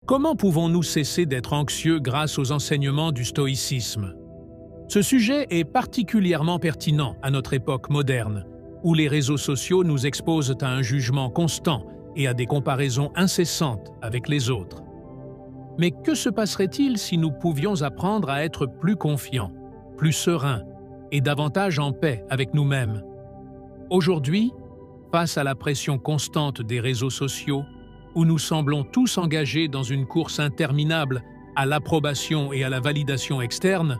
Comment pouvons-nous cesser d'être anxieux grâce aux enseignements du stoïcisme? Ce sujet est particulièrement pertinent à notre époque moderne, où les réseaux sociaux nous exposent à un jugement constant et à des comparaisons incessantes avec les autres. Mais que se passerait-il si nous pouvions apprendre à être plus confiants, plus sereins et davantage en paix avec nous-mêmes? Aujourd'hui, face à la pression constante des réseaux sociaux, où nous semblons tous engagés dans une course interminable à l'approbation et à la validation externe,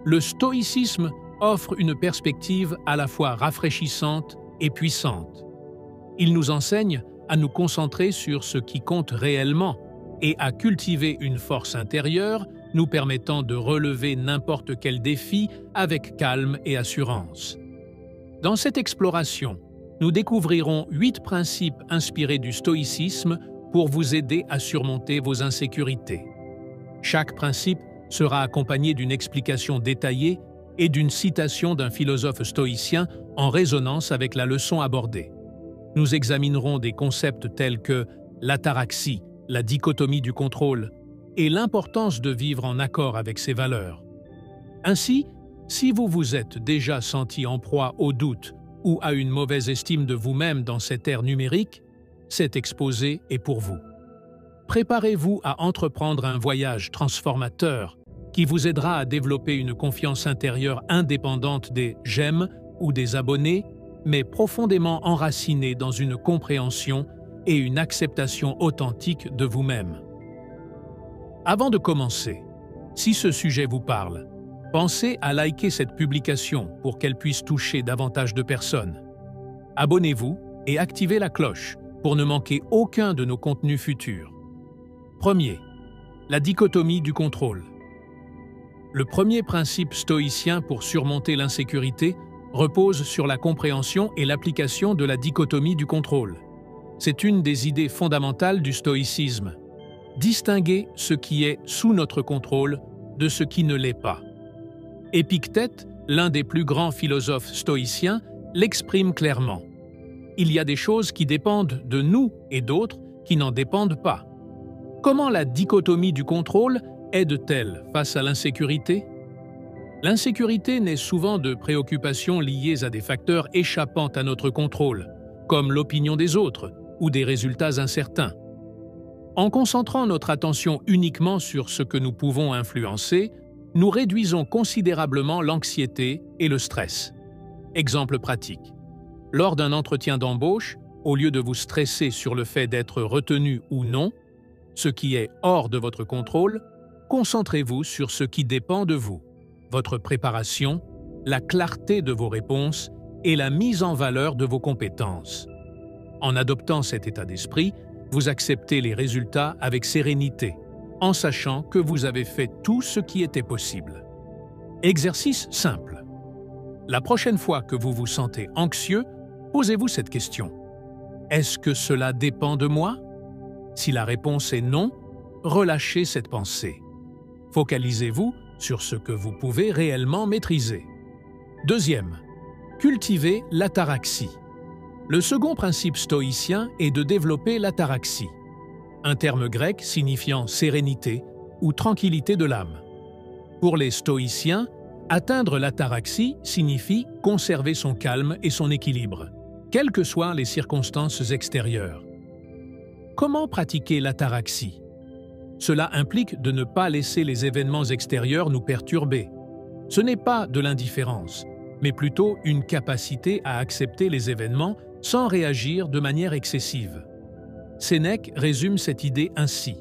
le stoïcisme offre une perspective à la fois rafraîchissante et puissante. Il nous enseigne à nous concentrer sur ce qui compte réellement et à cultiver une force intérieure nous permettant de relever n'importe quel défi avec calme et assurance. Dans cette exploration, nous découvrirons 8 principes inspirés du stoïcisme pour vous aider à surmonter vos insécurités. Chaque principe sera accompagné d'une explication détaillée et d'une citation d'un philosophe stoïcien en résonance avec la leçon abordée. Nous examinerons des concepts tels que l'ataraxie, la dichotomie du contrôle, et l'importance de vivre en accord avec ses valeurs. Ainsi, si vous vous êtes déjà senti en proie au doute ou à une mauvaise estime de vous-même dans cette ère numérique, cet exposé est pour vous. Préparez-vous à entreprendre un voyage transformateur qui vous aidera à développer une confiance intérieure indépendante des « j'aime » ou des abonnés, mais profondément enracinée dans une compréhension et une acceptation authentique de vous-même. Avant de commencer, si ce sujet vous parle, pensez à liker cette publication pour qu'elle puisse toucher davantage de personnes. Abonnez-vous et activez la cloche pour ne manquer aucun de nos contenus futurs. Premier, la dichotomie du contrôle. Le premier principe stoïcien pour surmonter l'insécurité repose sur la compréhension et l'application de la dichotomie du contrôle. C'est une des idées fondamentales du stoïcisme. Distinguer ce qui est sous notre contrôle de ce qui ne l'est pas. Épictète, l'un des plus grands philosophes stoïciens, l'exprime clairement. Il y a des choses qui dépendent de nous et d'autres qui n'en dépendent pas. Comment la dichotomie du contrôle aide-t-elle face à l'insécurité? L'insécurité naît souvent de préoccupations liées à des facteurs échappant à notre contrôle, comme l'opinion des autres ou des résultats incertains. En concentrant notre attention uniquement sur ce que nous pouvons influencer, nous réduisons considérablement l'anxiété et le stress. Exemple pratique. Lors d'un entretien d'embauche, au lieu de vous stresser sur le fait d'être retenu ou non, ce qui est hors de votre contrôle, concentrez-vous sur ce qui dépend de vous, votre préparation, la clarté de vos réponses et la mise en valeur de vos compétences. En adoptant cet état d'esprit, vous acceptez les résultats avec sérénité, en sachant que vous avez fait tout ce qui était possible. Exercice simple. La prochaine fois que vous vous sentez anxieux, posez-vous cette question. Est-ce que cela dépend de moi? Si la réponse est non, relâchez cette pensée. Focalisez-vous sur ce que vous pouvez réellement maîtriser. Deuxième, cultivez l'ataraxie. Le second principe stoïcien est de développer l'ataraxie, un terme grec signifiant sérénité ou tranquillité de l'âme. Pour les stoïciens, atteindre l'ataraxie signifie conserver son calme et son équilibre, quelles que soient les circonstances extérieures. Comment pratiquer l'ataraxie? Cela implique de ne pas laisser les événements extérieurs nous perturber. Ce n'est pas de l'indifférence, mais plutôt une capacité à accepter les événements sans réagir de manière excessive. Sénèque résume cette idée ainsi.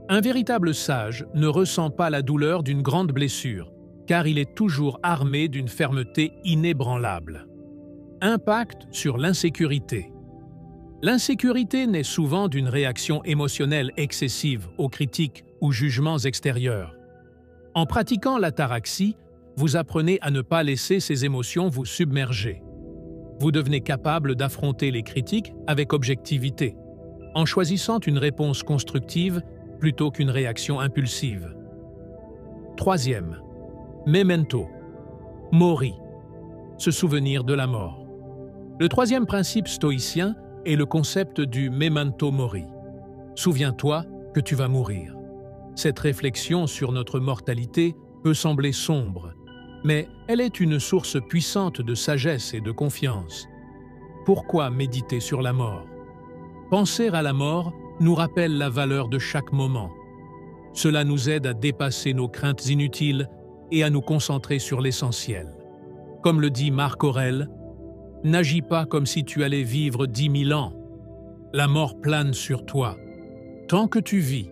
Un véritable sage ne ressent pas la douleur d'une grande blessure, car il est toujours armé d'une fermeté inébranlable. Impact sur l'insécurité. L'insécurité naît souvent d'une réaction émotionnelle excessive aux critiques ou jugements extérieurs. En pratiquant l'ataraxie, vous apprenez à ne pas laisser ces émotions vous submerger. Vous devenez capable d'affronter les critiques avec objectivité, en choisissant une réponse constructive plutôt qu'une réaction impulsive. Troisième, memento, mori, se souvenir de la mort. Le troisième principe stoïcien est le concept du memento mori. Souviens-toi, que tu vas mourir. Cette réflexion sur notre mortalité peut sembler sombre, mais elle est une source puissante de sagesse et de confiance. Pourquoi méditer sur la mort? Penser à la mort nous rappelle la valeur de chaque moment. Cela nous aide à dépasser nos craintes inutiles et à nous concentrer sur l'essentiel. Comme le dit Marc Aurèle, « N'agis pas comme si tu allais vivre 10 000 ans. La mort plane sur toi. Tant que tu vis,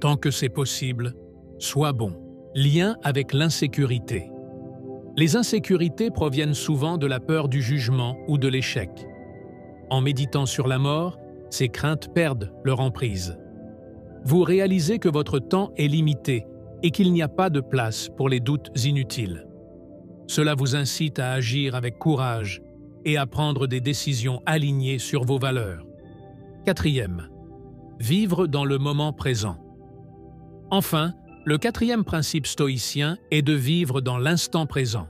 tant que c'est possible, sois bon. » Lien avec l'insécurité. Les insécurités proviennent souvent de la peur du jugement ou de l'échec. En méditant sur la mort, ces craintes perdent leur emprise. Vous réalisez que votre temps est limité et qu'il n'y a pas de place pour les doutes inutiles. Cela vous incite à agir avec courage et à prendre des décisions alignées sur vos valeurs. 4e, vivre dans le moment présent. Enfin, le 4e principe stoïcien est de vivre dans l'instant présent.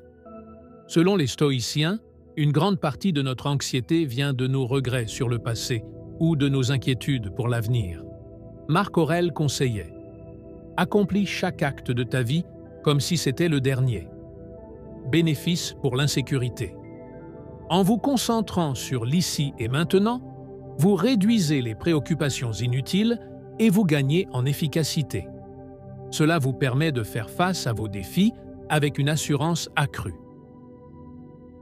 Selon les stoïciens, une grande partie de notre anxiété vient de nos regrets sur le passé ou de nos inquiétudes pour l'avenir. Marc Aurèle conseillait « Accomplis chaque acte de ta vie comme si c'était le dernier. » Bénéfice pour l'insécurité. En vous concentrant sur l'ici et maintenant, vous réduisez les préoccupations inutiles et vous gagnez en efficacité. Cela vous permet de faire face à vos défis avec une assurance accrue.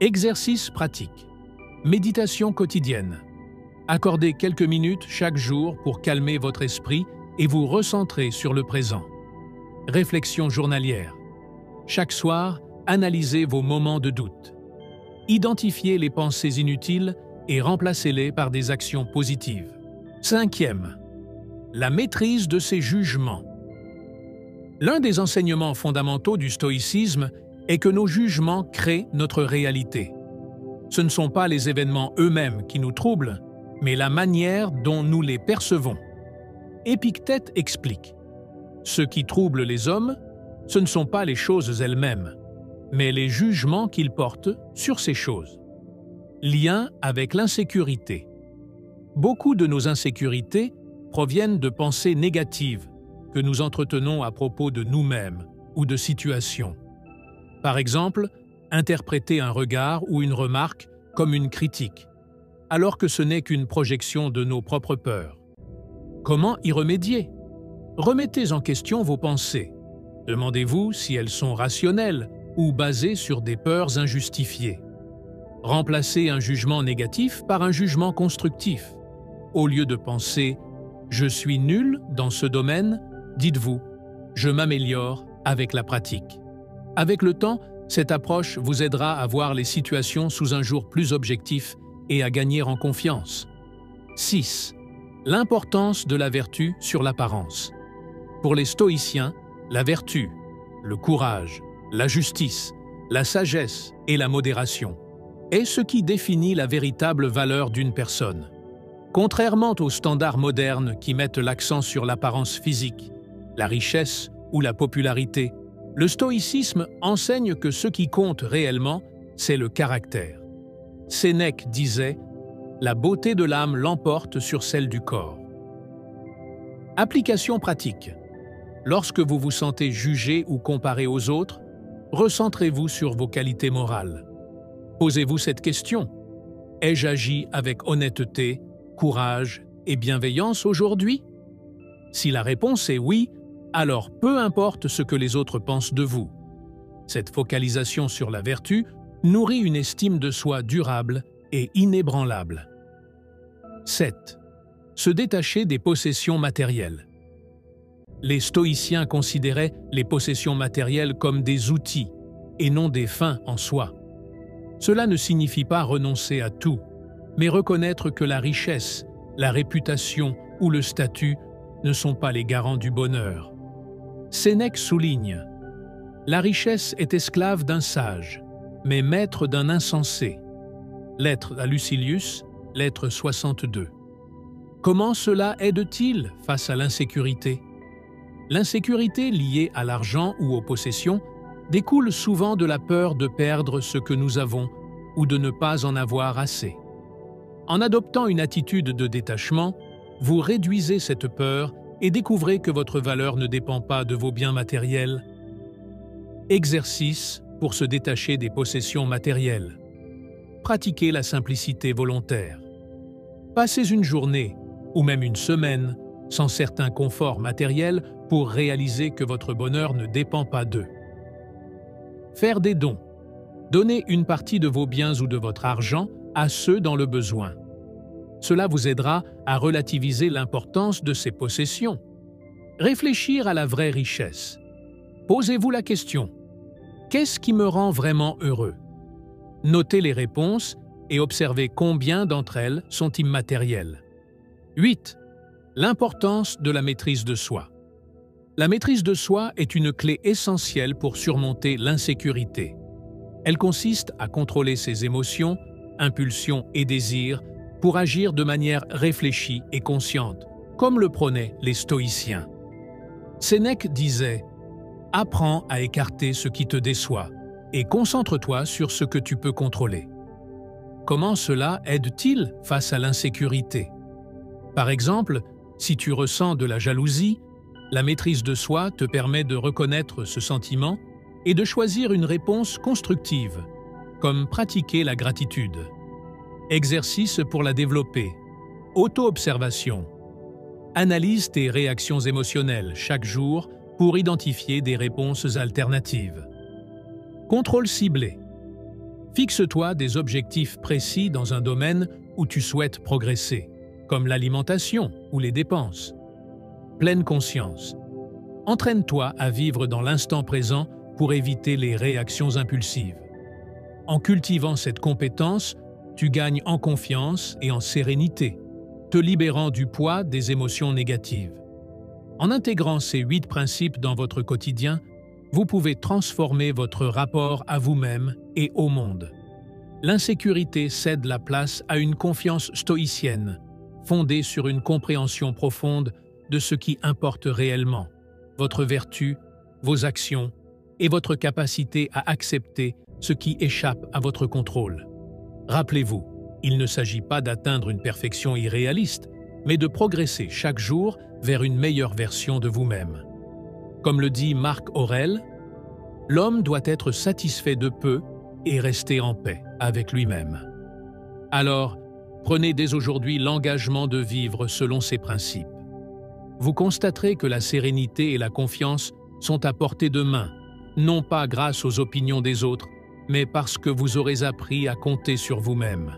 Exercice pratique. Méditation quotidienne. Accordez quelques minutes chaque jour pour calmer votre esprit et vous recentrer sur le présent. Réflexion journalière. Chaque soir, analysez vos moments de doute. Identifiez les pensées inutiles et remplacez-les par des actions positives. 5e. La maîtrise de ses jugements. L'un des enseignements fondamentaux du stoïcisme est que nos jugements créent notre réalité. Ce ne sont pas les événements eux-mêmes qui nous troublent, mais la manière dont nous les percevons. Épictète explique « Ce qui trouble les hommes, ce ne sont pas les choses elles-mêmes, mais les jugements qu'ils portent sur ces choses. » Lien avec l'insécurité. Beaucoup de nos insécurités proviennent de pensées négatives que nous entretenons à propos de nous-mêmes ou de situations. Par exemple, interpréter un regard ou une remarque comme une critique, alors que ce n'est qu'une projection de nos propres peurs. Comment y remédier? Remettez en question vos pensées. Demandez-vous si elles sont rationnelles ou basées sur des peurs injustifiées. Remplacez un jugement négatif par un jugement constructif. Au lieu de penser « je suis nul dans ce domaine », dites-vous « je m'améliore avec la pratique ». Avec le temps, cette approche vous aidera à voir les situations sous un jour plus objectif et à gagner en confiance. 6. L'importance de la vertu sur l'apparence. Pour les stoïciens, la vertu, le courage, la justice, la sagesse et la modération est ce qui définit la véritable valeur d'une personne. Contrairement aux standards modernes qui mettent l'accent sur l'apparence physique, la richesse ou la popularité, le stoïcisme enseigne que ce qui compte réellement, c'est le caractère. Sénèque disait « La beauté de l'âme l'emporte sur celle du corps ». Application pratique. Lorsque vous vous sentez jugé ou comparé aux autres, recentrez-vous sur vos qualités morales. Posez-vous cette question. Ai-je agi avec honnêteté, courage et bienveillance aujourd'hui? Si la réponse est oui, alors peu importe ce que les autres pensent de vous. Cette focalisation sur la vertu nourrit une estime de soi durable et inébranlable. 7. Se détacher des possessions matérielles. Les stoïciens considéraient les possessions matérielles comme des outils et non des fins en soi. Cela ne signifie pas renoncer à tout, mais reconnaître que la richesse, la réputation ou le statut ne sont pas les garants du bonheur. Sénèque souligne « La richesse est esclave d'un sage, mais maître d'un insensé. » Lettre à Lucilius, lettre 62. Comment cela aide-t-il face à l'insécurité? L'insécurité liée à l'argent ou aux possessions découle souvent de la peur de perdre ce que nous avons ou de ne pas en avoir assez. En adoptant une attitude de détachement, vous réduisez cette peur et découvrez que votre valeur ne dépend pas de vos biens matériels. Exercice pour se détacher des possessions matérielles. Pratiquez la simplicité volontaire. Passez une journée, ou même une semaine, sans certains conforts matériels pour réaliser que votre bonheur ne dépend pas d'eux. Faire des dons. Donnez une partie de vos biens ou de votre argent à ceux dans le besoin. Cela vous aidera à relativiser l'importance de ces possessions. Réfléchir à la vraie richesse. Posez-vous la question: qu'est-ce qui me rend vraiment heureux? Notez les réponses et observez combien d'entre elles sont immatérielles. 8. L'importance de la maîtrise de soi. La maîtrise de soi est une clé essentielle pour surmonter l'insécurité. Elle consiste à contrôler ses émotions, impulsions et désirs pour agir de manière réfléchie et consciente, comme le prônaient les stoïciens. Sénèque disait « Apprends à écarter ce qui te déçoit et concentre-toi sur ce que tu peux contrôler ». Comment cela aide-t-il face à l'insécurité? Par exemple, si tu ressens de la jalousie, la maîtrise de soi te permet de reconnaître ce sentiment et de choisir une réponse constructive, comme pratiquer la gratitude. Exercice pour la développer. Auto-observation. Analyse tes réactions émotionnelles chaque jour pour identifier des réponses alternatives. Contrôle ciblé. Fixe-toi des objectifs précis dans un domaine où tu souhaites progresser, comme l'alimentation ou les dépenses. Pleine conscience. Entraîne-toi à vivre dans l'instant présent pour éviter les réactions impulsives. En cultivant cette compétence, tu gagnes en confiance et en sérénité, te libérant du poids des émotions négatives. En intégrant ces 8 principes dans votre quotidien, vous pouvez transformer votre rapport à vous-même et au monde. L'insécurité cède la place à une confiance stoïcienne, fondée sur une compréhension profonde de ce qui importe réellement, votre vertu, vos actions et votre capacité à accepter ce qui échappe à votre contrôle. Rappelez-vous, il ne s'agit pas d'atteindre une perfection irréaliste, mais de progresser chaque jour vers une meilleure version de vous-même. Comme le dit Marc Aurèle, l'homme doit être satisfait de peu et rester en paix avec lui-même. Alors, prenez dès aujourd'hui l'engagement de vivre selon ces principes. Vous constaterez que la sérénité et la confiance sont à portée de main, non pas grâce aux opinions des autres, mais parce que vous aurez appris à compter sur vous-même.